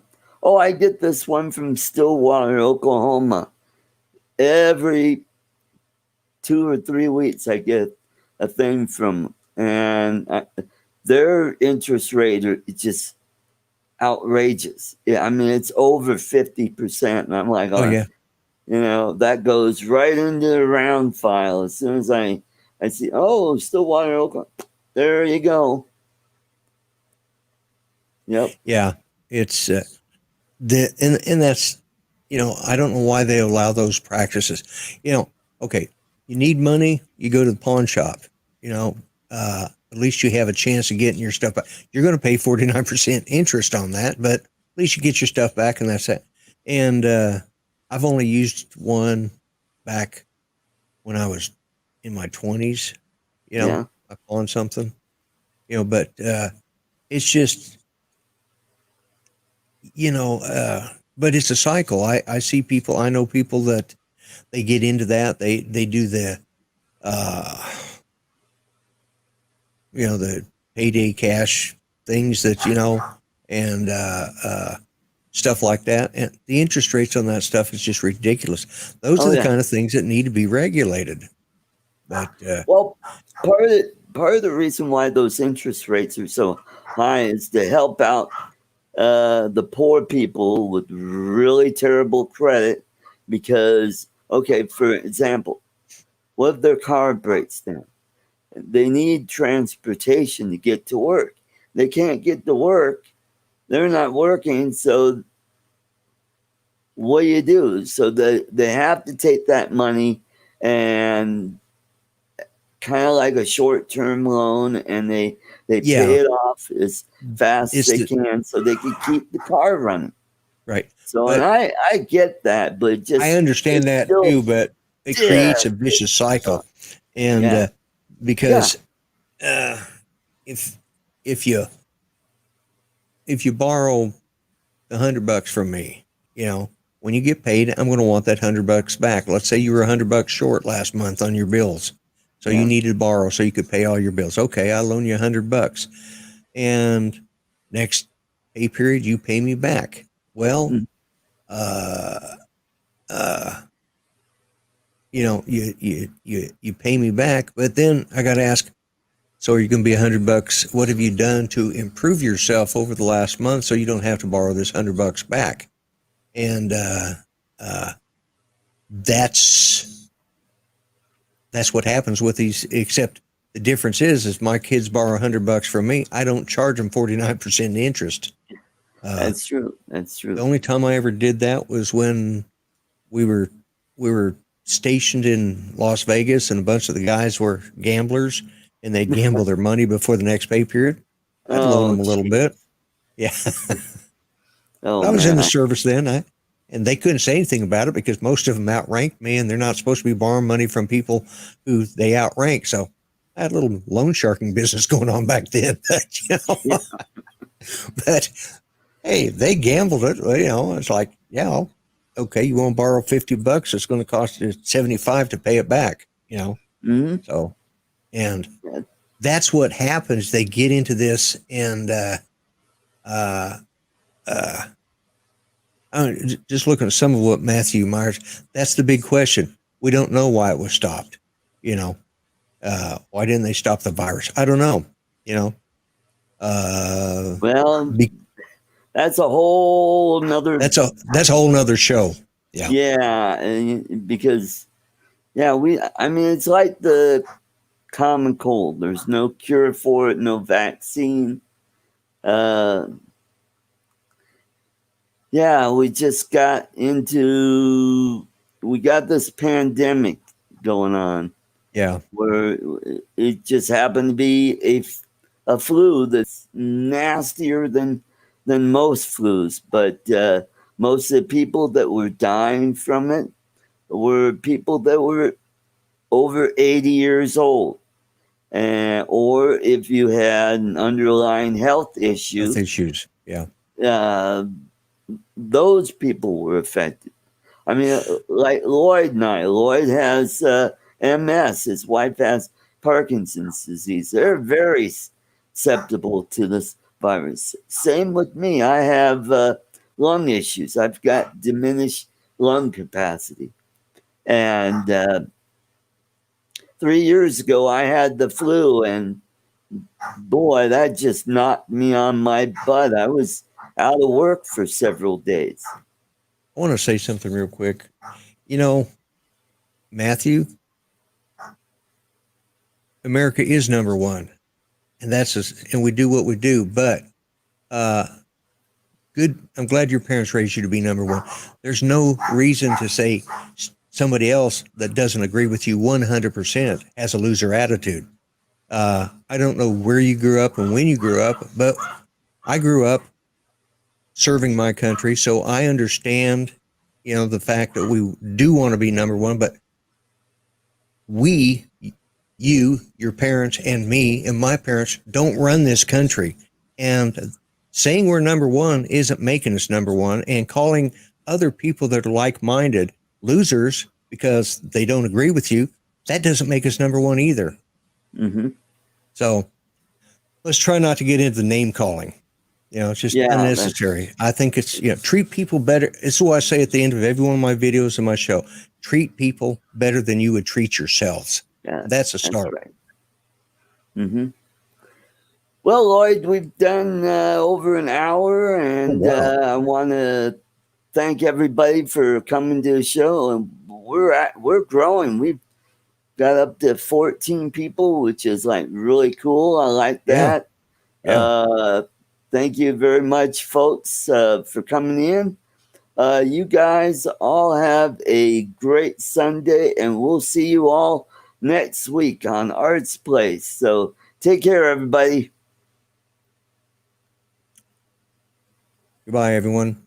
Oh, I get this one from Stillwater, Oklahoma. Every 2 or 3 weeks, I get a thing from them, and their interest rate is just outrageous. Yeah, I mean, it's over 50%, and I'm like, you know, that goes right into the round file. As soon as I see, oh, Stillwater, Oklahoma, there you go. Yep. Yeah, it's and that's, you know, I don't know why they allow those practices. You know, okay, you need money, you go to the pawn shop. You know, at least you have a chance of getting your stuff back. You're going to pay 49% interest on that, but at least you get your stuff back, and that's it. And I've only used one back when I was in my 20s. You know, I pawned something. You know, but it's just, you know, but it's a cycle. I see people, I know people that they get into that. They do the, you know, the payday cash things that, you know, and stuff like that. And the interest rates on that stuff is just ridiculous. Those are the kind of things that need to be regulated. But well, part of the reason why those interest rates are so high is to help out the poor people with really terrible credit. Because, okay, for example, what if their car breaks down? They need transportation to get to work. They can't get to work. They're not working. So what do you do? So they have to take that money and kind of like a short-term loan, and they pay it off as fast as they can so they can keep the car running. Right. So, and I get that, but just I understand that too, but it creates a vicious cycle. And because if you borrow $100 from me, you know, when you get paid, I'm going to want that $100 back. Let's say you were $100 short last month on your bills. So you needed to borrow so you could pay all your bills. Okay, I'll loan you $100. And next pay period, you pay me back. Well, you know, you pay me back, but then I got to ask, so are you going to be $100? What have you done to improve yourself over the last month so you don't have to borrow this $100 back? And that's what happens with these. Except the difference is my kids borrow $100 from me, I don't charge them 49% interest. That's true. That's true. The only time I ever did that was when we were stationed in Las Vegas, and a bunch of the guys were gamblers, and they'd gamble their money before the next pay period. I'd loan them a little bit. Yeah. I was in the service then, and they couldn't say anything about it because most of them outranked me, and they're not supposed to be borrowing money from people who they outrank. So I had a little loan sharking business going on back then. You know? But hey, they gambled it. You know, it's like, okay, you want to borrow $50? It's going to cost you $75 to pay it back. You know, so and that's what happens. They get into this, and just looking at some of what Matthew Myers, that's the big question. We don't know why it was stopped. You know, why didn't they stop the virus? I don't know. You know, that's a whole nother. That's a whole nother show. Yeah. Yeah, because I mean, it's like the common cold. There's no cure for it, no vaccine. We just got this pandemic going on. Yeah. Where it just happened to be a flu that's nastier than most flus, but most of the people that were dying from it were people that were over 80 years old. Or if you had an underlying health issue. Those people were affected. I mean, like Lloyd and I. Lloyd has MS. His wife has Parkinson's disease. They're very susceptible to this virus. Same with me. I have lung issues. I've got diminished lung capacity. And 3 years ago, I had the flu, and boy, that just knocked me on my butt. I was out of work for several days. I want to say something real quick. You know, Matthew, America is number one, and and we do what we do. But good. I'm glad your parents raised you to be number one. There's no reason to say somebody else that doesn't agree with you 100% has a loser attitude. I don't know where you grew up and when you grew up, but I grew up serving my country, so I understand, you know, the fact that we do want to be number one, but you, your parents, and me and my parents don't run this country. And saying we're number one isn't making us number one, and calling other people that are like-minded losers because they don't agree with you, that doesn't make us number one either. So let's try not to get into name calling. You know, it's just unnecessary. I think it's, treat people better. It's what I say at the end of every one of my videos and my show. Treat people better than you would treat yourselves. That's a start. That's right. Well, Lloyd, we've done over an hour, and I want to thank everybody for coming to the show. And we're growing. We've got up to 14 people, which is like really cool. I like that. Thank you very much, folks, for coming in. You guys all have a great Sunday, and we'll see you all next week on Arts Place. So take care, everybody. Goodbye, everyone.